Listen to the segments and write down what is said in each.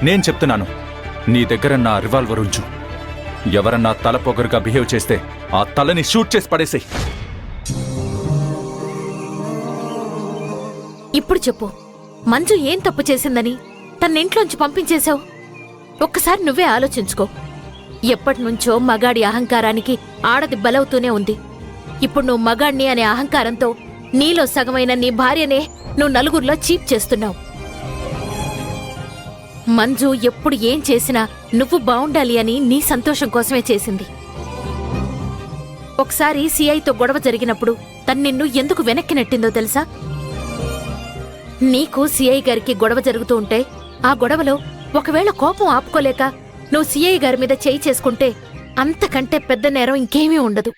నేను చెప్తున్నాను, నీ దగ్గర నా రివాల్వర్ ఉంచు. ఎవరన్నా తల పొగరుగా బిహేవ్ చేస్తే ఆ తలని షూట్ చేసి పడేసేయ్. ఇప్పుడు చెప్పు, మంజు ఏం తప్పు చేసిందని తన్నింట్లోంచి పంపించేశావు? ఒక్కసారి నువ్వే ఆలోచించుకో. ఎప్పటినుంచో మగాడి అహంకారానికి ఆడది బలవుతూనే ఉంది. ఇప్పుడు నువ్వు మగాడిని అనే అహంకారంతో నీలో సగమైన నీ భార్యనే నువ్వు నలుగురిలో చీప్ చేస్తున్నావు. మంజు ఎప్పుడు ఏం చేసినా నువ్వు బావుండాలి అని నీ సంతోషం కోసమే చేసింది. ఒకసారి సిఐతో గొడవ జరిగినప్పుడు తను నిన్ను ఎందుకు వెనక్కి నెట్టిందో తెలుసా? నీకు సిఐ గారికి గొడవ జరుగుతూ ఉంటే ఆ గొడవలో ఒకవేళ కోపం ఆపుకోలేక నువ్వు సిఐ గారి మీద చేయి చేసుకుంటే అంతకంటే పెద్ద నేరం ఇంకేమీ ఉండదు.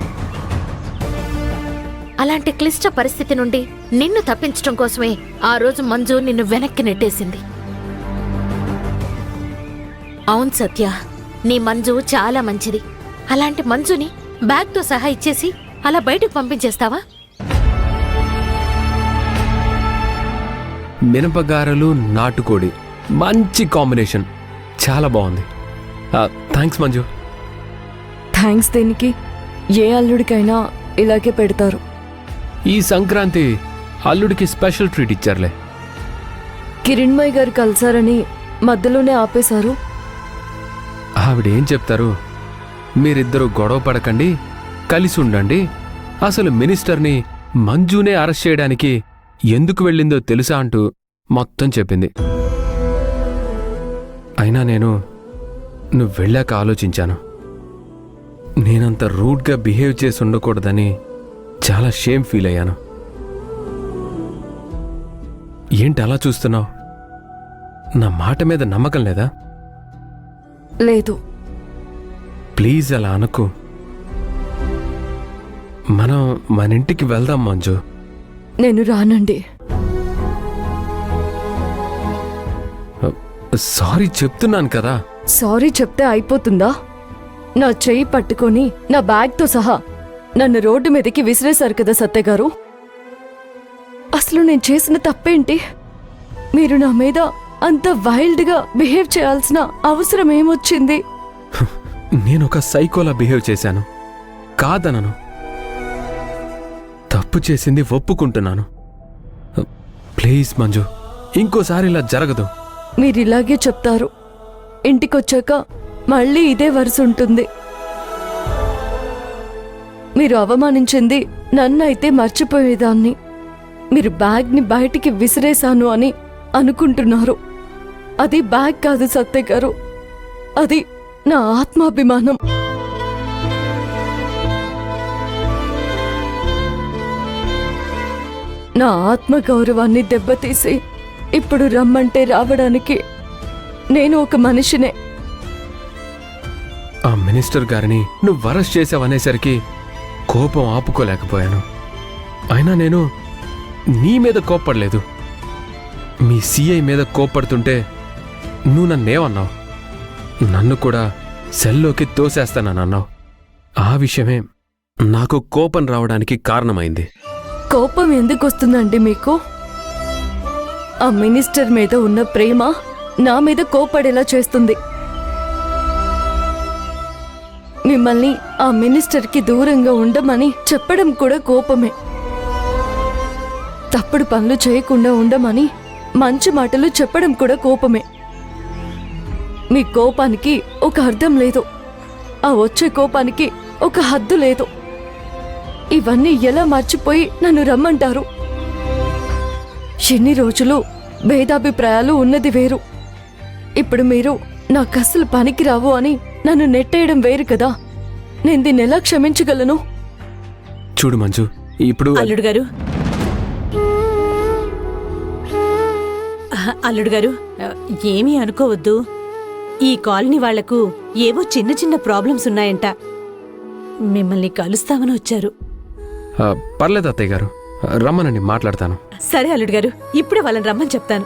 అలాంటి క్లిష్ట పరిస్థితి నుండి నిన్ను తప్పించటం కోసమే ఆ రోజు మంజు నిన్ను వెనక్కి నెట్టేసింది. అవును సత్య, నీ మంజు చాలా మంచిది. అలాంటి మంజుని బ్యాగ్తో సహా ఇచ్చేసి అలా బయటకు పంపించేస్తావా? మినపగారలు నాటుకోడి మంచి కాంబినేషన్, చాలా బాగుంది. థ్యాంక్స్ మంజు. థ్యాంక్స్ దేనికి? ఏ అల్లుడికైనా ఇలాగే పెడతారు. ఈ సంక్రాంతి అల్లుడికి స్పెషల్ ట్రీట్ ఇచ్చారులే. కిరణ్మయ్ గారు కలిసారని మధ్యలోనే ఆపేశారు. ఆవిడేం చెప్తారు? మీరిద్దరూ గొడవ పడకండి, కలిసి ఉండండి. అసలు మినిస్టర్ని మంజునే అరెస్ట్ చేయడానికి ఎందుకు వెళ్ళిందో తెలుసా అంటూ మొత్తం చెప్పింది. అయినా నువ్వు వెళ్ళాక ఆలోచించాను. నేనంత రూడ్గా బిహేవ్ చేసి ఉండకూడదని చాలా షేమ్ ఫీల్ అయ్యాను. ఏంటి అలా చూస్తున్నావు? నా మాట మీద నమ్మకం లేదా? లేదు. ప్లీజ్ అలా అనకు. మనం మన ఇంటికి వెళ్దాం మంజు. నేను రానండి. సారీ చెప్తున్నాను కదా. సారీ చెప్తే అయిపోతుందా? నా చెయ్యి పట్టుకొని నా బ్యాగ్తో సహా నన్ను రోడ్డు మీదకి విసిరేశారు కదా సత్య గారు. అసలు నేను చేసిన తప్పేంటి? మీరు నా మీద అంత వైల్డ్గా బిహేవ్ చేయాల్సిన అవసరం ఏమొచ్చింది? నేనొక సైకోలా బిహేవ్ చేశాను, కాదనను. తప్పు చేసింది ఒప్పుకుంటున్నాను. ప్లీజ్ మంజు, ఇంకోసారి ఇలా జరగదు. మీరిలాగే చెప్తారు. ఇంటికొచ్చాక మళ్ళీ ఇదే వరుస ఉంటుంది. మీరు అవమానించింది నన్నైతే మర్చిపోయేదాన్ని. మీరు బ్యాగ్ని బయటికి విసిరేశాను అని అనుకుంటున్నారు. అది బ్యాగ్ కాదు సత్య గారు, అది నా ఆత్మాభిమానం. నా ఆత్మగౌరవాన్ని దెబ్బతీసి ఇప్పుడు రమ్మంటే రావడానికి నేను ఒక మనిషినే. ఆ మినిస్టర్ గారిని నువ్వు అరెస్ట్ చేసావనేసరికి కోపం ఆపుకోలేకపోయాను. అయినా నీ మీద కోప్పడలేదు. మీ సిఐ మీద కోప్పడుతుంటే నువ్వు నన్నేమన్నావు? నన్ను కూడా సెల్లోకి తోసేస్తానన్నావు. ఆ విషయమే నాకు కోపం రావడానికి కారణమైంది. కోపం ఎందుకు వస్తుందండి మీకు? ఆ మినిస్టర్ మీద ఉన్న ప్రేమ నా మీద కోపడేలా చేస్తుంది. మిమ్మల్ని ఆ మినిస్టర్కి దూరంగా ఉండమని చెప్పడం కూడా కోపమే. తప్పుడు పనులు చేయకుండా ఉండమని మంచి మాటలు చెప్పడం కూడా కోపమే. మీ కోపానికి ఒక అర్థం లేదు, ఆ వచ్చే కోపానికి ఒక హద్దు లేదు. ఇవన్నీ ఎలా మర్చిపోయి నన్ను రమ్మంటారు? ఎన్ని రోజులు భేదాభిప్రాయాలు ఉన్నది వేరు. ఇప్పుడు మీరు నాకస్సలు పనికిరావు అని నన్ను నెట్టేయడం వేరు కదా. నేను దీన్ని ఎలా క్షమించగలను? చూడు మంజు, ఇప్పుడు అల్లుడు గారు, అల్లుడు గారు ఏమీ అనుకోవద్దు. ఈ కాలనీ వాళ్లకు ఏవో చిన్న చిన్న ప్రాబ్లమ్స్ ఉన్నాయంట. మిమ్మల్ని కలుస్తామని వచ్చారు. పర్లేదు అత్తయ్య గారు, రమ్మనండి, మాట్లాడతాను. సరే అల్లుడు గారు, ఇప్పుడే వాళ్ళని రమ్మని చెప్తాను.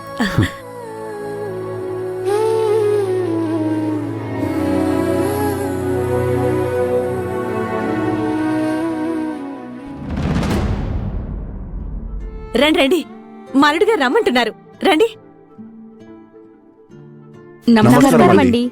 రండి రండి, మా అల్లుడు గారు రమ్మంటున్నారు, రండి. నమస్కారం అండి.